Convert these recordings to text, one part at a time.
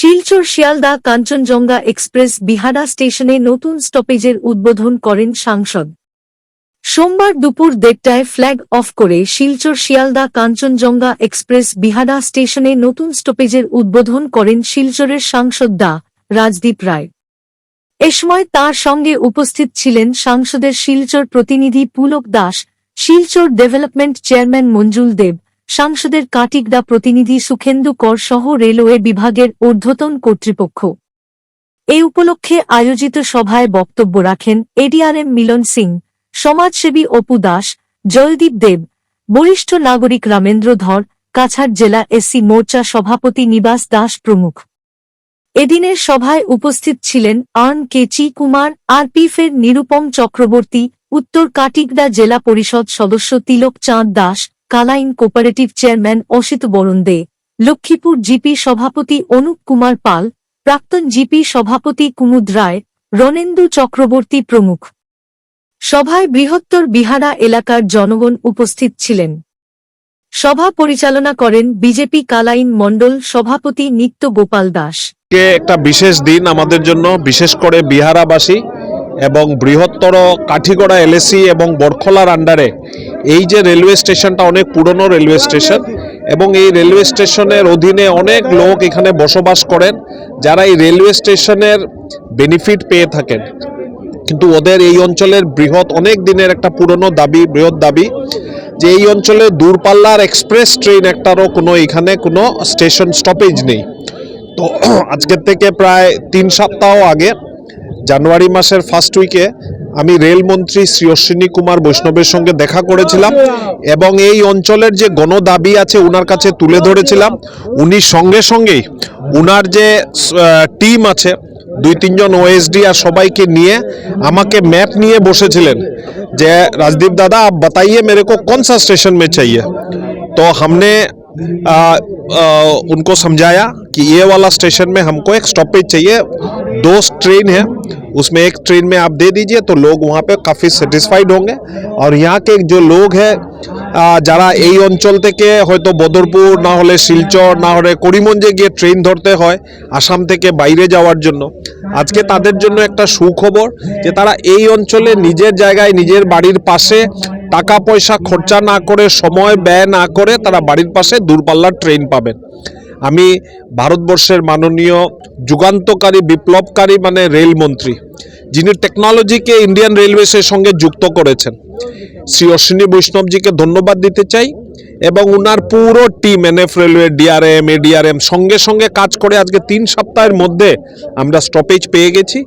Silchar Sealdah Kanchenjunga express বিহারা স্টেশনে নতুন স্টপেজের উদ্বোধন করেন সাংসদ। সোমবার দুপুর 1:30টায় ফ্ল্যাগ অফ করে শিলচর শিয়ালদা কাঞ্চনজঙ্ঘা এক্সপ্রেস বিহারা স্টেশনে নতুন স্টপেজের উদ্বোধন করেন শিলচরের সাংসদ ডা রাজদীপ রায়। এ সময় তাঁর সঙ্গে উপস্থিত ছিলেন সাংসদের শিলচর প্রতিনিধি পুলক দাস, শিলচর ডেভেলপমেন্ট চেয়ারম্যান মঞ্জুল দেব, সাংসদের কাটিগড়া প্রতিনিধি সুখেন্দু কর সহ রেলওয়ে বিভাগের ঊর্ধ্বতন কর্তৃপক্ষ। এই উপলক্ষে আয়োজিত সভায় বক্তব্য রাখেন এডিআরএম মিলন সিং, সমাজসেবী অপু দাস, জয়দীপ দেব, বরিষ্ঠ নাগরিক রামেন্দ্র ধর, কাছাড় জেলা এসসি মোর্চা সভাপতি নিবাস দাস প্রমুখ। এদিনের সভায় উপস্থিত ছিলেন কে.চি. কুমার, আরপিএফের নিরুপম চক্রবর্তী, উত্তর কাটিগড়া জেলা পরিষদ সদস্য তিলক চাঁদ দাস, কালাইন কোপারেটিভ চেয়ারম্যান অসিত বরণ দে, লক্ষ্মীপুর জিপি সভাপতি অনুপ কুমার পাল, প্রাক্তন জিপি সভাপতি কুমুদ রায়, রণেন্দু চক্রবর্তী প্রমুখ। সভায় বৃহত্তর বিহারা এলাকার জনগণ উপস্থিত ছিলেন। সভা পরিচালনা করেন বিজেপি কালাইন মণ্ডল সভাপতি নিত্য গোপাল দাস। একটা বিশেষ দিন আমাদের জন্য, বিশেষ করে বিহারাবাসী এবং বৃহত্তর কাঠিগড়া এলএসি এবং বরখলার আন্ডারে এই যে রেলওয়ে স্টেশনটা অনেক পুরনো রেলওয়ে স্টেশন এবং এই রেলওয়ে স্টেশনের অধীনে অনেক লোক এখানে বসবাস করেন, যারা এই রেলওয়ে স্টেশনের বেনিফিট পেয়ে থাকেন। কিন্তু ওদের এই অঞ্চলের অনেক দিনের একটা পুরনো দাবি, বৃহৎ দাবি, যে এই অঞ্চলে দূরপাল্লার এক্সপ্রেস ট্রেন একটারও এখানে কোনো স্টেশন স্টপেজ নেই। তো আজকের থেকে প্রায় 3 সপ্তাহ আগে জানুয়ারি মাসের ফার্স্ট উইকে আমি রেলমন্ত্রী শ্রী অশ্বিনী কুমার বৈষ্ণবের সঙ্গে দেখা করেছিলাম এবং এই অঞ্চলের যে গণদাবি আছে ওনার কাছে তুলে ধরেছিলাম। উনি সঙ্গে সঙ্গেই উনার যে টিম আছে 2-3 জন ওএসডি আর সবাইকে নিয়ে আমাকে ম্যাপ নিয়ে বসেছিলেন যে राजदीप दादा आप बताइए मेरे को कौन सा स्टेशन में चाहिए। तो हमने उनको समझाया कि ये वाला स्टेशन में हमको एक स्टॉपेज चाहिए, 2 ट्रेन है, उसमें एक ट्रेन में आप दे दीजिए तो लोग वहाँ पे काफ़ी सेटिस्फाइड होंगे। और यहाँ के जो लोग हैं যারা এই অঞ্চল থেকে হয়তো বদরপুর না হলে শিলচর না হলে করিমগঞ্জে গিয়ে ট্রেন ধরতে হয় আসাম থেকে বাইরে যাওয়ার জন্য, আজকে তাদের জন্য একটা সুখবর যে তারা এই অঞ্চলে নিজের জায়গায় নিজের বাড়ির পাশে টাকা পয়সা খরচা না করে, সময় ব্যয় না করে তারা বাড়ির পাশে দূরপাল্লার ট্রেন পাবেন। আমি ভারতবর্ষের মাননীয় যুগান্তকারী বিপ্লবকারী মানে রেলমন্ত্রী, যিনি টেকনোলজিকে ইন্ডিয়ান রেলওয়েসের সঙ্গে যুক্ত করেছেন, শ্রী অশ্বিনী বৈষ্ণবজিকে ধন্যবাদ দিতে চাই এবং উনার পুরো team NF railway, DRM, ADRM সঙ্গে সঙ্গে কাজ করে আজকে 3 সপ্তাহের মধ্যে আমরা স্টপেজ পেয়ে গেছি।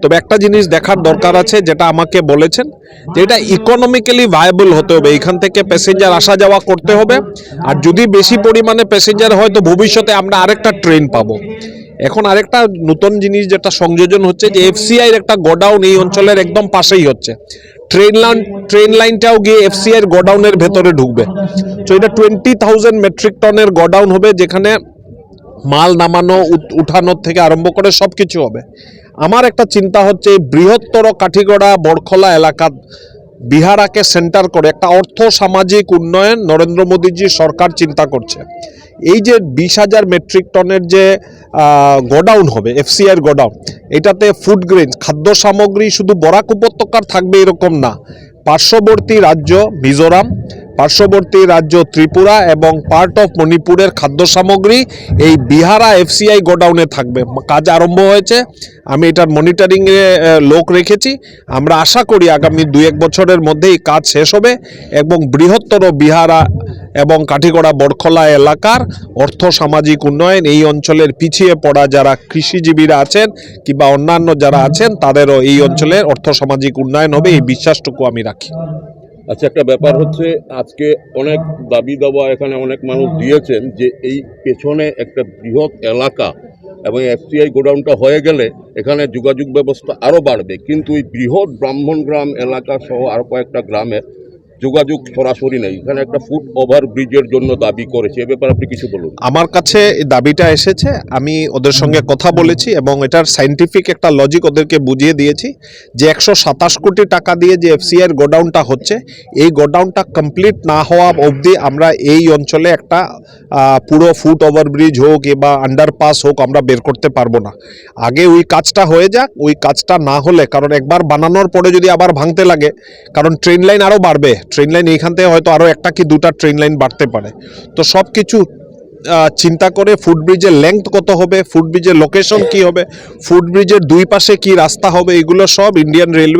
তবে একটা জিনিস দেখার দরকার আছে, যেটা আমাকে বলেছেন যে এটা ইকোনমিক্যালি ভায়াবল হতে হবে, এখান থেকে প্যাসেঞ্জার আসা যাওয়া করতে হবে, আর যদি বেশি পরিমাণে প্যাসেঞ্জার হয় তো ভবিষ্যতে আমরা আরেকটা ট্রেন পাবো। এখন আরেকটা নতুন জিনিস যেটা সংযোজন হচ্ছে যে এফসিআই এর একটা গোডাউন এই অঞ্চলের একদম পাশেই হচ্ছে, ট্রেন লাইনটাও গিয়ে এফসিআই এর গোডাউনের ভেতরে ঢুকবে। তো এটা 20,000 মেট্রিক টনের গোডাউন হবে, যেখানে মাল নামানো উঠানোর থেকে আরম্ভ করে সব কিছু হবে। আমার একটা চিন্তা হচ্ছে বৃহত্তর কাঠিগড়া বরখলা এলাকা বিহারাকে সেন্টার করে একটা অর্থ সামাজিক উন্নয়ন নরেন্দ্র মোদীজি সরকার চিন্তা করছে। এই যে 20,000 মেট্রিক টনের যে গোডাউন হবে এফসিআই এর গোডাউন, এটাতে ফুড গ্রেন খাদ্য সামগ্রী শুধু বরাক উপত্যকার থাকবে এরকম না, পার্শ্ববর্তী রাজ্য মিজোরাম, পার্শ্ববর্তী রাজ্য ত্রিপুরা এবং পার্ট অফ মণিপুরের খাদ্য সামগ্রী এই বিহারা এফসিআই গোডাউনে থাকবে। কাজ আরম্ভ হয়েছে, আমি এটার মনিটরিংয়ে লোক রেখেছি। আমরা আশা করি আগামী 2-1 বছরের মধ্যে এই কাজ শেষ হবে এবং বৃহত্তর বিহারা এবং কাঠিগড়া বরখলা এলাকার অর্থ সামাজিক উন্নয়ন, এই অঞ্চলের পিছিয়ে পড়া যারা কৃষিজীবীরা আছেন কিংবা অন্যান্য যারা আছেন তাদেরও এই অঞ্চলের অর্থ সামাজিক উন্নয়ন হবে, এই বিশ্বাসটুকু আমি রাখি। আচ্ছা, একটা ব্যাপার হচ্ছে আজকে অনেক দাবি দাবা এখানে অনেক মানুষ দিয়েছেন যে এই পেছনে একটা বৃহৎ এলাকা এবং এফসিআই গোডাউনটা হয়ে গেলে এখানে যোগাযোগ ব্যবস্থা আরও বাড়বে, কিন্তু এই বৃহৎ ব্রাহ্মণগ্রাম এলাকা সহ আরও কয়েকটা গ্রামে যোগাযোগ সরাসরি নেই, এখানে একটা ফুট ওভার ব্রিজের জন্য দাবি করেছে, এ ব্যাপারে আপনি কিছু বলুন। আমার কাছে এই দাবিটা এসেছে, আমি ওদের সঙ্গে কথা বলেছি এবং এটার সাইন্টিফিক একটা লজিক ওদেরকে বুঝিয়ে দিয়েছি যে 127 কোটি টাকা দিয়ে যে এফসিআইয়ের গোডাউনটা হচ্ছে, এই গোডাউনটা কমপ্লিট না হওয়া অবধি আমরা এই অঞ্চলে একটা পুরো ফুট ওভারব্রিজ হোক বা আন্ডারপাস হোক আমরা বের করতে পারবো না। আগে ওই কাজটা হয়ে যাক, ওই কাজটা না হলে, কারণ একবার বানানোর পরে যদি আবার ভাঙতে লাগে, কারণ ট্রেন লাইন আরও বাড়বে, ট্রেন লাইন এইখান থেকে হয়তো আরও একটা কি দুটা ট্রেন লাইন বাড়তে পারে। তো সব কিছু চিন্তা করে ফুটব্রিজের লেংথ কত হবে, ফুটব্রিজের লোকেশন কি হবে, ফুটব্রিজের দুই পাশে কি রাস্তা হবে, এগুলো সব ইন্ডিয়ান রেলওয়ে